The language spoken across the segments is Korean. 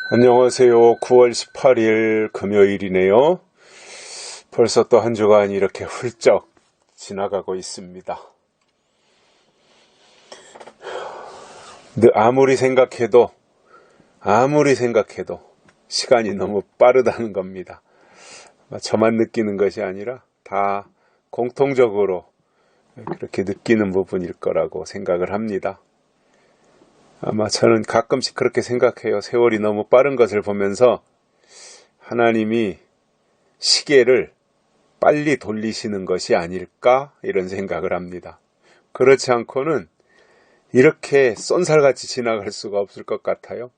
안녕하세요. 9월 18일 금요일이네요. 벌써 또 한 주간이 이렇게 훌쩍 지나가고 있습니다. 아무리 생각해도 시간이 너무 빠르다는 겁니다. 저만 느끼는 것이 아니라 다 공통적으로 그렇게 느끼는 부분일 거라고 생각을 합니다. 아마 저는 가끔씩 그렇게 생각해요. 세월이 너무 빠른 것을 보면서 하나님이 시계를 빨리 돌리시는 것이 아닐까 이런 생각을 합니다. 그렇지 않고는 이렇게 쏜살같이 지나갈 수가 없을 것 같아요.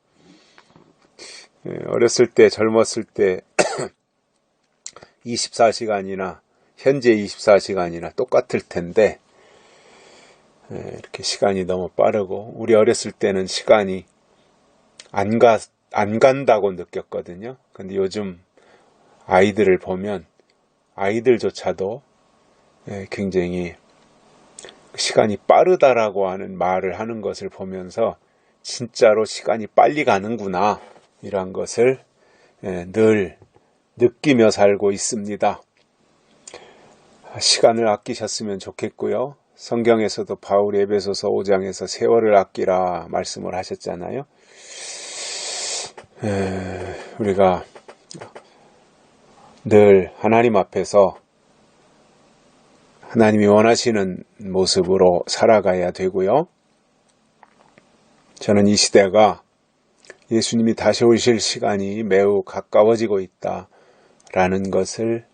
어렸을 때 젊었을 때 24시간이나 현재 24시간이나 똑같을 텐데 이렇게 시간이 너무 빠르고 우리 어렸을 때는 시간이 안 간다고 느꼈거든요. 근데 요즘 아이들을 보면 아이들조차도 굉장히 시간이 빠르다라고 하는 말을 하는 것을 보면서 진짜로 시간이 빨리 가는구나 이런 것을 늘 느끼며 살고 있습니다. 시간을 아끼셨으면 좋겠고요. 성경에서도 바울이 에베소서 5장에서 세월을 아끼라 말씀을 하셨잖아요. 우리가 늘 하나님 앞에서 하나님이 원하시는 모습으로 살아가야 되고요. 저는 이 시대가 예수님이 다시 오실 시간이 매우 가까워지고 있다라는 것을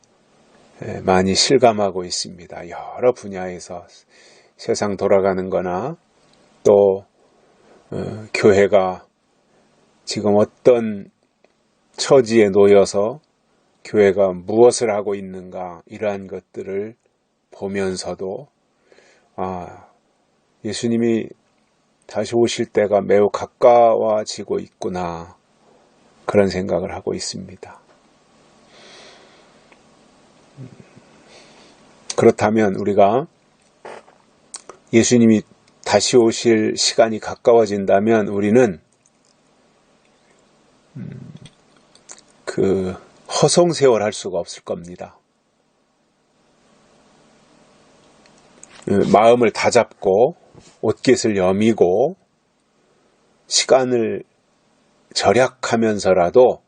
많이 실감하고 있습니다. 여러 분야에서 세상 돌아가는 거나 또 교회가 지금 어떤 처지에 놓여서 교회가 무엇을 하고 있는가 이러한 것들을 보면서도 예수님이 다시 오실 때가 매우 가까워지고 있구나 그런 생각을 하고 있습니다. 그렇다면 우리가 예수님이 다시 오실 시간이 가까워진다면 우리는 그 허송세월 할 수가 없을 겁니다. 마음을 다잡고 옷깃을 여미고 시간을 절약하면서라도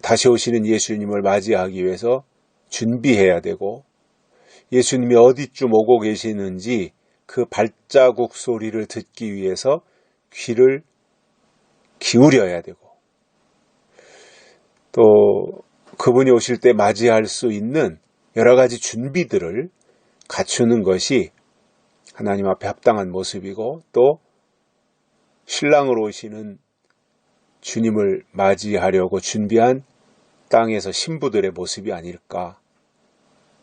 다시 오시는 예수님을 맞이하기 위해서 준비해야 되고 예수님이 어디쯤 오고 계시는지 그 발자국 소리를 듣기 위해서 귀를 기울여야 되고 또 그분이 오실 때 맞이할 수 있는 여러 가지 준비들을 갖추는 것이 하나님 앞에 합당한 모습이고 또 신랑으로 오시는 주님을 맞이하려고 준비한 땅에서 신부들의 모습이 아닐까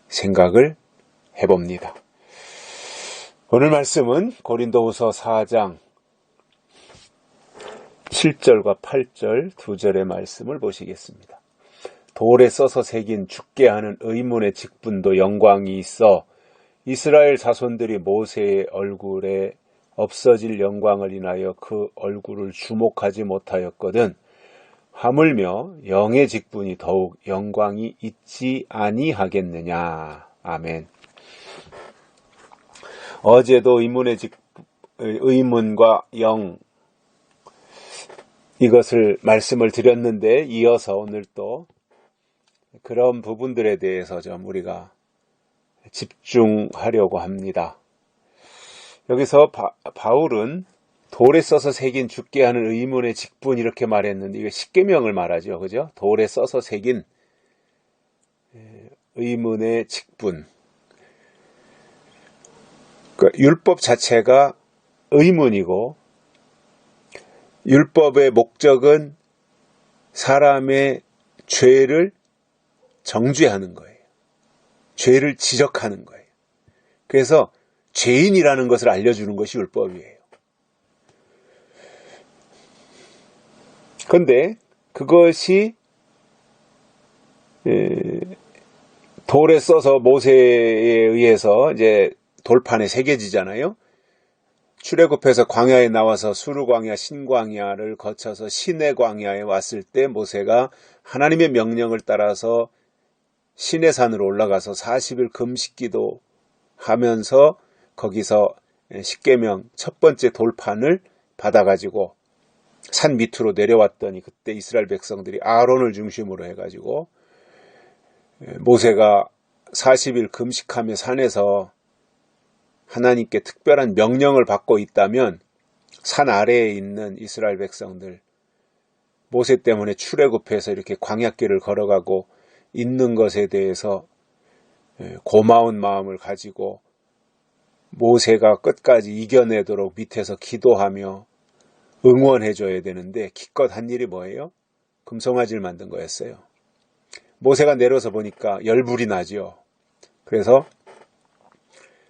생각을 해봅니다. 오늘 말씀은 고린도후서 4장 7절과 8절 두 절의 말씀을 보시겠습니다. 돌에 써서 새긴 죽게 하는 의문의 직분도 영광이 있어 이스라엘 자손들이 모세의 얼굴에 없어질 영광을 인하여 그 얼굴을 주목하지 못하였거든 하물며 영의 직분이 더욱 영광이 있지 아니하겠느냐. 아멘. 어제도 의문과 영 이것을 말씀을 드렸는데 이어서 오늘 또 그런 부분들에 대해서 좀 우리가 집중하려고 합니다. 여기서 바울은 돌에 써서 새긴 죽게 하는 의문의 직분 이렇게 말했는데 이게 십계명을 말하죠. 그죠? 돌에 써서 새긴 의문의 직분. 그러니까 율법 자체가 의문이고 율법의 목적은 사람의 죄를 정죄하는 거예요. 죄를 지적하는 거예요. 그래서 죄인이라는 것을 알려주는 것이 율법이에요. 그런데 그것이 돌에 써서 모세에 의해서 이제 돌판에 새겨지잖아요. 출애굽해서 광야에 나와서 수르 광야, 신광야를 거쳐서 시내 광야에 왔을 때 모세가 하나님의 명령을 따라서 시내산으로 올라가서 40일 금식기도 하면서 거기서 십계명 첫 번째 돌판을 받아가지고 산 밑으로 내려왔더니 그때 이스라엘 백성들이 아론을 중심으로 해가지고 모세가 40일 금식하며 산에서 하나님께 특별한 명령을 받고 있다면 산 아래에 있는 이스라엘 백성들 모세 때문에 출애굽해서 이렇게 광야길을 걸어가고 있는 것에 대해서 고마운 마음을 가지고 모세가 끝까지 이겨내도록 밑에서 기도하며 응원해줘야 되는데 기껏 한 일이 뭐예요? 금송아지를 만든 거였어요. 모세가 내려서 보니까 열불이 나죠. 그래서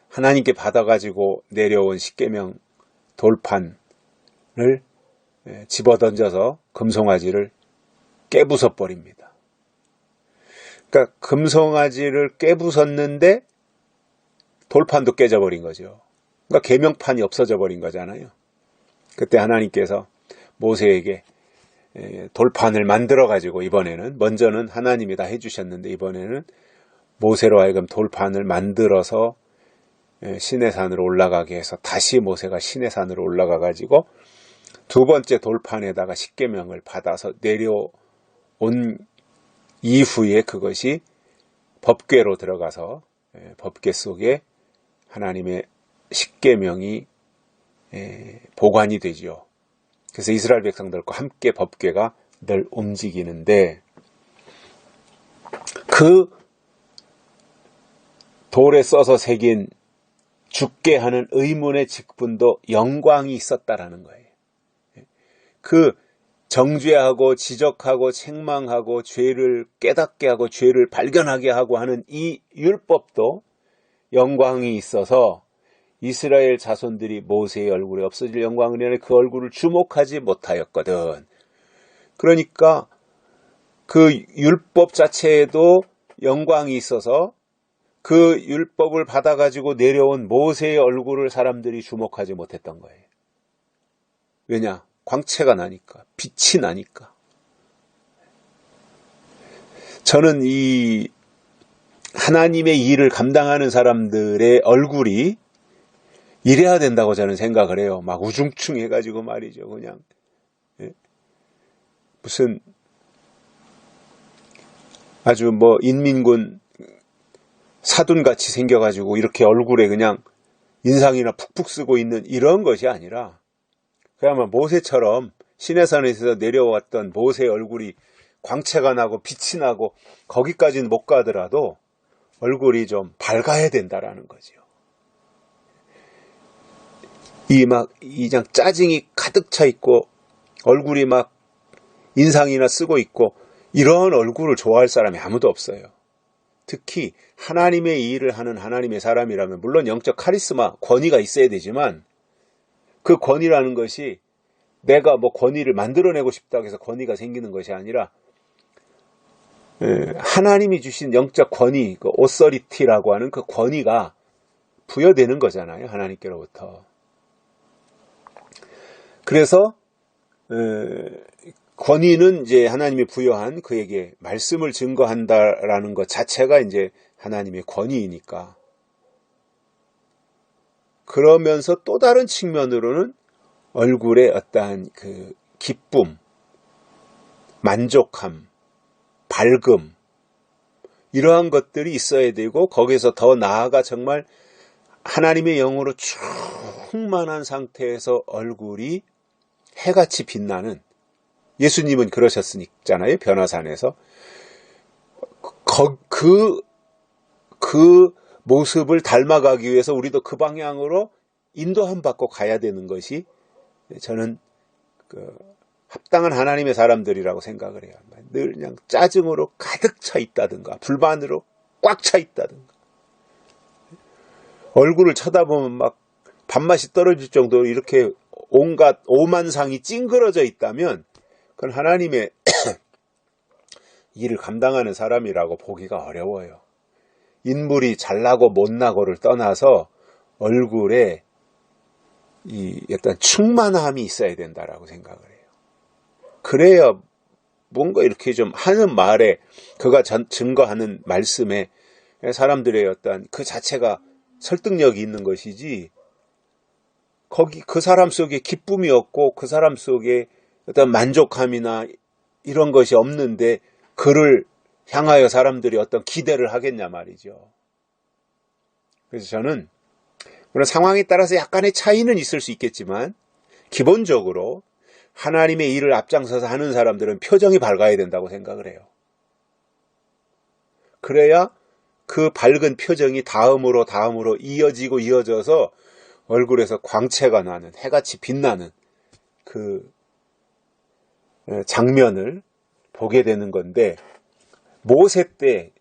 하나님께 받아가지고 내려온 십계명 돌판을 집어던져서 금송아지를 깨부숴버립니다. 그러니까 금송아지를 깨부쉈는데 돌판도 깨져버린 거죠. 그러니까 계명판이 없어져 버린 거잖아요. 그때 하나님께서 모세에게 돌판을 만들어가지고 이번에는 먼저는 하나님이 다 해주셨는데 이번에는 모세로 하여금 돌판을 만들어서 시내산으로 올라가게 해서 다시 모세가 시내산으로 올라가가지고 두 번째 돌판에다가 십계명을 받아서 내려온 이후에 그것이 법궤로 들어가서 법궤 속에 하나님의 십계명이 보관이 되죠. 그래서 이스라엘 백성들과 함께 법궤가 늘 움직이는데 그 돌에 써서 새긴 죽게 하는 의문의 직분도 영광이 있었다라는 거예요. 그 정죄하고 지적하고 책망하고 죄를 깨닫게 하고 죄를 발견하게 하고 하는 이 율법도 영광이 있어서 이스라엘 자손들이 모세의 얼굴에 없어질 영광을 인해 그 얼굴을 주목하지 못하였거든. 그러니까 그 율법 자체에도 영광이 있어서 그 율법을 받아가지고 내려온 모세의 얼굴을 사람들이 주목하지 못했던 거예요. 왜냐? 광채가 나니까, 빛이 나니까. 저는 이 하나님의 일을 감당하는 사람들의 얼굴이 이래야 된다고 저는 생각을 해요. 막 우중충해가지고 말이죠. 그냥 무슨 아주 뭐 인민군 사돈같이 생겨가지고 이렇게 얼굴에 그냥 인상이나 푹푹 쓰고 있는 이런 것이 아니라 그야말로 모세처럼 시내산에서 내려왔던 모세의 얼굴이 광채가 나고 빛이 나고 거기까지는 못 가더라도 얼굴이 좀 밝아야 된다라는 거죠. 그냥 짜증이 가득 차 있고 얼굴이 막 인상이나 쓰고 있고 이런 얼굴을 좋아할 사람이 아무도 없어요. 특히 하나님의 일을 하는 하나님의 사람이라면 물론 영적 카리스마, 권위가 있어야 되지만 그 권위라는 것이 내가 뭐 권위를 만들어내고 싶다고 해서 권위가 생기는 것이 아니라 하나님이 주신 영적 권위, 그 오서리티라고 하는 그 권위가 부여되는 거잖아요. 하나님께로부터. 그래서 권위는 이제 하나님이 부여한 그에게 말씀을 증거한다라는 것 자체가 이제 하나님의 권위이니까. 그러면서 또 다른 측면으로는 얼굴에 어떠한 그 기쁨, 만족함, 밝음 이러한 것들이 있어야 되고 거기서 더 나아가 정말 하나님의 영으로 충만한 상태에서 얼굴이 해같이 빛나는 예수님은 그러셨으니까요. 변화산에서 그 모습을 닮아가기 위해서 우리도 그 방향으로 인도함 받고 가야 되는 것이 저는 합당한 하나님의 사람들이라고 생각을 해요. 늘 그냥 짜증으로 가득 차 있다든가 불만으로 꽉 차 있다든가 얼굴을 쳐다보면 막 밥맛이 떨어질 정도로 이렇게 온갖 오만상이 찡그러져 있다면 그건 하나님의 일을 감당하는 사람이라고 보기가 어려워요. 인물이 잘나고 못나고를 떠나서 얼굴에 일단 충만함이 있어야 된다라고 생각을 해요. 그래야 뭔가 이렇게 좀 하는 말에, 그가 증거하는 말씀에 사람들의 어떤 그 자체가 설득력이 있는 것이지, 거기 그 사람 속에 기쁨이 없고 그 사람 속에 어떤 만족함이나 이런 것이 없는데 그를 향하여 사람들이 어떤 기대를 하겠냐 말이죠. 그래서 저는 그런 상황에 따라서 약간의 차이는 있을 수 있겠지만 기본적으로 하나님의 일을 앞장서서 하는 사람들은 표정이 밝아야 된다고 생각을 해요. 그래야 그 밝은 표정이 다음으로 이어져서 얼굴에서 광채가 나는, 해같이 빛나는 그 장면을 보게 되는 건데, 모세 때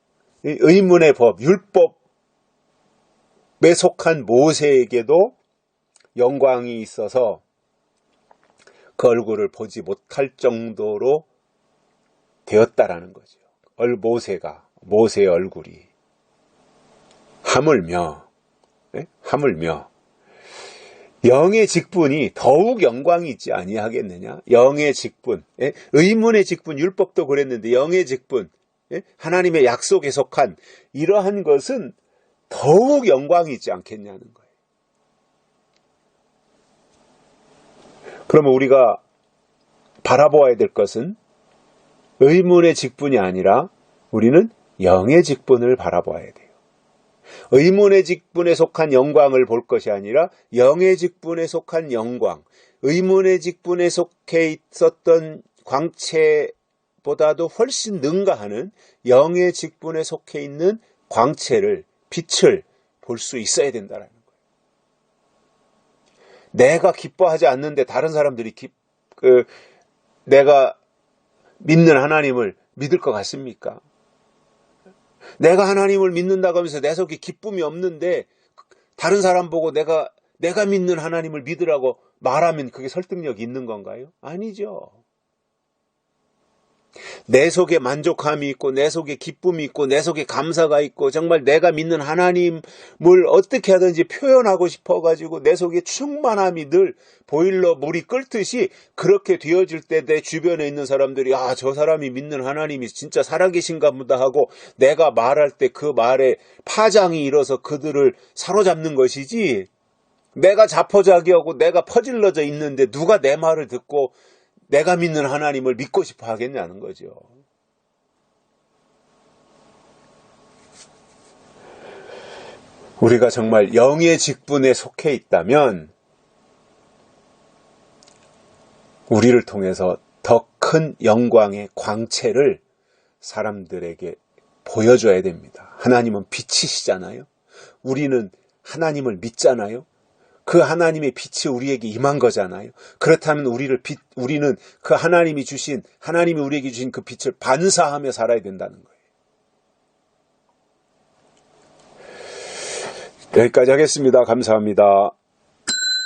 의문의 법, 율법에 속한 모세에게도 영광이 있어서 그 얼굴을 보지 못할 정도로 되었다라는 거죠. 모세의 얼굴이 하물며 영의 직분이 더욱 영광이 있지 아니하겠느냐? 영의 직분, 의문의 직분, 율법도 그랬는데 영의 직분, 하나님의 약속에 속한 이러한 것은 더욱 영광이 있지 않겠냐는 거예요. 그러면 우리가 바라보아야 될 것은 의문의 직분이 아니라 우리는 영의 직분을 바라보아야 돼요. 의문의 직분에 속한 영광을 볼 것이 아니라 영의 직분에 속한 영광, 의문의 직분에 속해 있었던 광채보다도 훨씬 능가하는 영의 직분에 속해 있는 광채를, 빛을 볼 수 있어야 된다는 거예요. 내가 기뻐하지 않는데 다른 사람들이 내가 믿는 하나님을 믿을 것 같습니까? 내가 하나님을 믿는다고 하면서 내 속에 기쁨이 없는데 다른 사람 보고 내가 믿는 하나님을 믿으라고 말하면 그게 설득력이 있는 건가요? 아니죠. 내 속에 만족함이 있고 내 속에 기쁨이 있고 내 속에 감사가 있고 정말 내가 믿는 하나님을 어떻게 하든지 표현하고 싶어가지고 내 속에 충만함이 늘 보일러 물이 끓듯이 그렇게 되어질 때 내 주변에 있는 사람들이 저 사람이 믿는 하나님이 진짜 살아계신가 보다 하고 내가 말할 때 그 말에 파장이 일어서 그들을 사로잡는 것이지, 내가 자포자기하고 내가 퍼질러져 있는데 누가 내 말을 듣고 내가 믿는 하나님을 믿고 싶어 하겠냐는 거죠. 우리가 정말 영의 직분에 속해 있다면 우리를 통해서 더 큰 영광의 광채를 사람들에게 보여줘야 됩니다. 하나님은 빛이시잖아요. 우리는 하나님을 믿잖아요. 그 하나님의 빛이 우리에게 임한 거잖아요. 그렇다면 우리는 그 하나님이 우리에게 주신 그 빛을 반사하며 살아야 된다는 거예요. 여기까지 하겠습니다. 감사합니다.